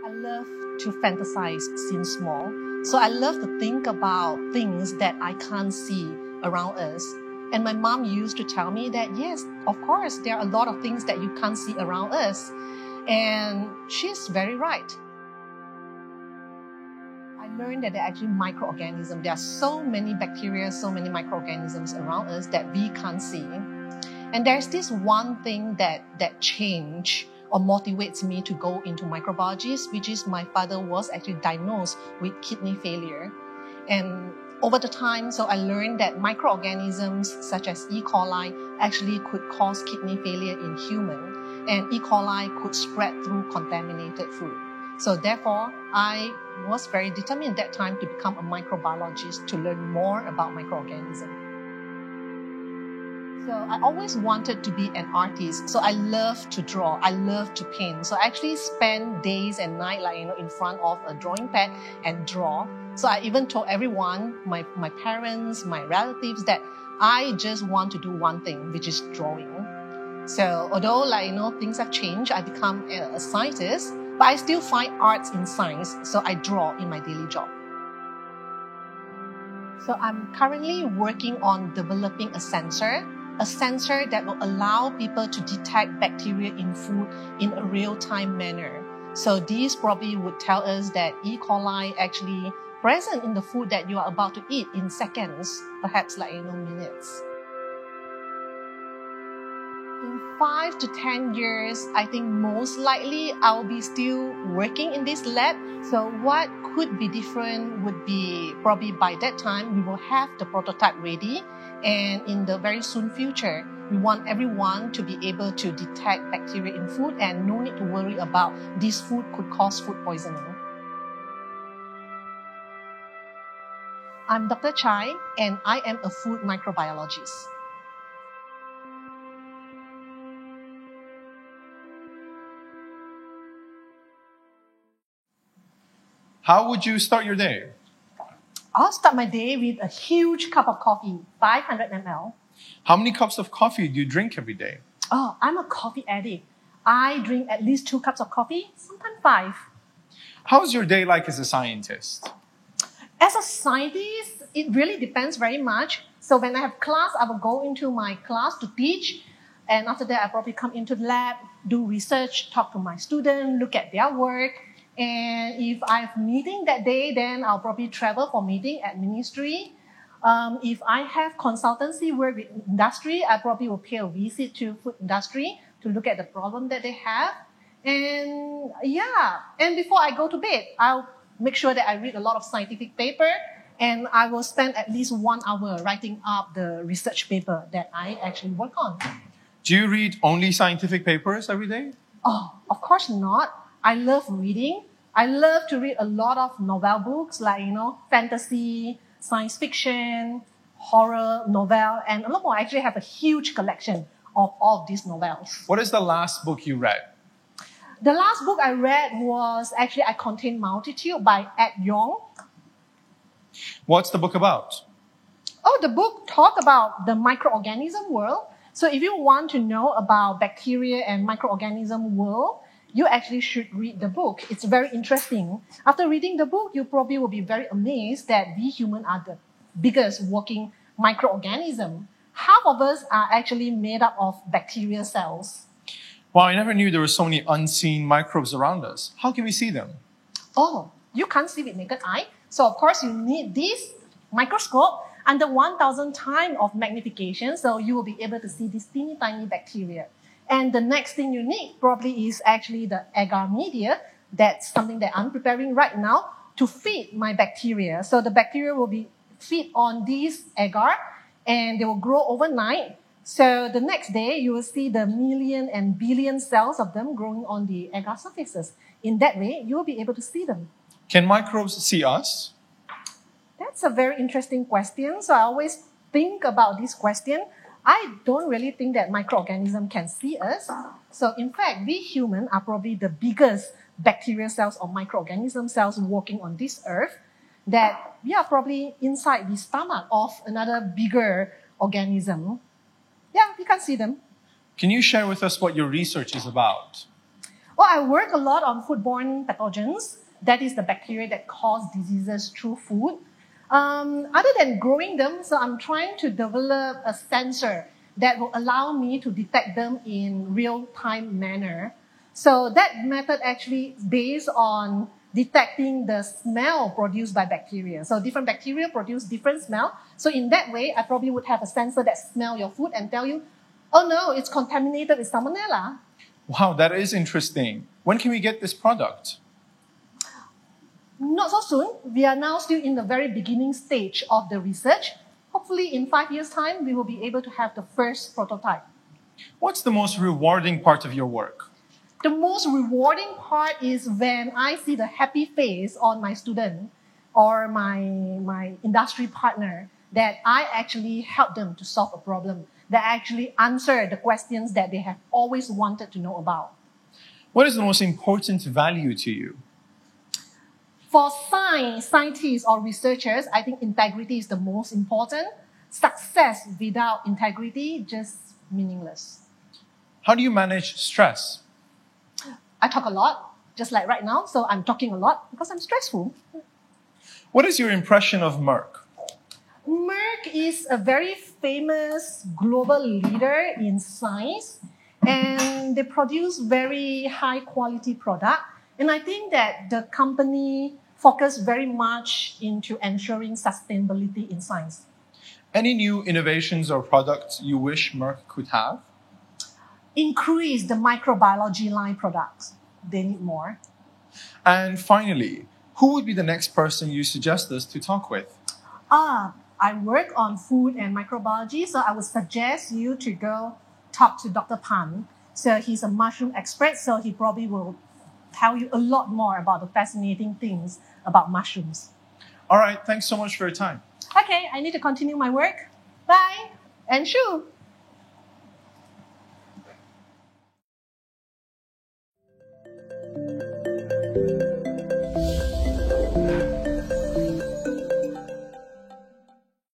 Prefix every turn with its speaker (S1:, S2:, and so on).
S1: I love to fantasize since small. So I love to think about things that I can't see around us. And my mom used to tell me that, yes, of course, there are a lot of things that you can't see around us. And she's very right. I learned that there are actually microorganisms. There are so many bacteria, so many microorganisms around us that we can't see. And there's this one thing that changed or motivates me to go into microbiology, which is my father was actually diagnosed with kidney failure. And over the time, so I learned that microorganisms such as E. coli actually could cause kidney failure in human, and E. coli could spread through contaminated food. So therefore, I was very determined at that time to become a microbiologist to learn more about microorganisms. So I always wanted to be an artist. So I love to draw. I love to paint. So I actually spend days and nights, in front of a drawing pad and draw. So I even told everyone, my parents, my relatives, that I just want to do one thing, which is drawing. So although things have changed, I become a scientist, but I still find arts in science. So I draw in my daily job. So I'm currently working on developing a sensor that will allow people to detect bacteria in food in a real-time manner. So these probably would tell us that E. coli actually present in the food that you are about to eat in seconds, perhaps minutes. In 5 to 10 years, I think most likely I'll be still working in this lab. So what could be different would be probably by that time we will have the prototype ready. And in the very soon future, we want everyone to be able to detect bacteria in food and no need to worry about this food could cause food poisoning. I'm Dr. Chai, and I am a food microbiologist.
S2: How would you start your day?
S1: I'll start my day with a huge cup of coffee, 500 ml.
S2: How many cups of coffee do you drink every day?
S1: Oh, I'm a coffee addict. I drink at least 2 cups of coffee, sometimes 5.
S2: How's your day like as a scientist?
S1: As a scientist, it really depends very much. So when I have class, I will go into my class to teach. And after that, I probably come into the lab, do research, talk to my students, look at their work. And if I have meeting that day, then I'll probably travel for meeting at ministry. If I have consultancy work with industry, I probably will pay a visit to food industry to look at the problem that they have. And before I go to bed, I'll make sure that I read a lot of scientific paper, and I will spend at least 1 hour writing up the research paper that I actually work on.
S2: Do you read only scientific papers every day?
S1: Oh, of course not. I love reading. I love to read a lot of novel books fantasy, science fiction, horror, novel, and a lot more. I actually have a huge collection of all of these novels.
S2: What is the last book you read?
S1: The last book I read was actually I Contain Multitude by Ed Yong.
S2: What's the book about?
S1: Oh, the book talks about the microorganism world. So if you want to know about bacteria and microorganism world, you actually should read the book. It's very interesting. After reading the book, you probably will be very amazed that we humans are the biggest working microorganism. Half of us are actually made up of bacterial cells.
S2: Wow, I never knew there were so many unseen microbes around us. How can we see them?
S1: Oh, you can't see with naked eye. So of course you need this microscope under 1,000 times of magnification. So you will be able to see these teeny tiny bacteria. And the next thing you need probably is actually the agar media. That's something that I'm preparing right now to feed my bacteria. So the bacteria will be feed on this agar and they will grow overnight. So the next day you will see the million and billion cells of them growing on the agar surfaces. In that way, you will be able to see them.
S2: Can microbes see us?
S1: That's a very interesting question. So I always think about this question. I don't really think that microorganisms can see us. So in fact, we humans are probably the biggest bacterial cells or microorganism cells walking on this earth, that we are probably inside the stomach of another bigger organism. Yeah, we can see them.
S2: Can you share with us what your research is about?
S1: Well, I work a lot on foodborne pathogens. That is the bacteria that cause diseases through food. Other than growing them, so I'm trying to develop a sensor that will allow me to detect them in real-time manner. So that method actually is based on detecting the smell produced by bacteria. So different bacteria produce different smell. So in that way, I probably would have a sensor that smells your food and tell you, oh no, it's contaminated with salmonella.
S2: Wow, that is interesting. When can we get this product?
S1: Not so soon. We are now still in the very beginning stage of the research. Hopefully in 5 years' time, we will be able to have the first prototype.
S2: What's the most rewarding part of your work?
S1: The most rewarding part is when I see the happy face on my student or my industry partner that I actually help them to solve a problem, that I actually answer the questions that they have always wanted to know about.
S2: What is the most important value to you?
S1: For scientists or researchers, I think integrity is the most important. Success without integrity just meaningless.
S2: How do you manage stress?
S1: I talk a lot, just like right now, so I'm talking a lot because I'm stressful.
S2: What is your impression of Merck?
S1: Merck is a very famous global leader in science, and they produce very high quality product. And I think that the company focus very much into ensuring sustainability in science.
S2: Any new innovations or products you wish Merck could have?
S1: Increase the microbiology line products. They need more.
S2: And finally, who would be the next person you suggest us to talk with?
S1: I work on food and microbiology, so I would suggest you to go talk to Dr. Pan. So he's a mushroom expert, so he probably will tell you a lot more about the fascinating things about mushrooms.
S2: All right, thanks so much for your time.
S1: Okay, I need to continue my work. Bye and shoo!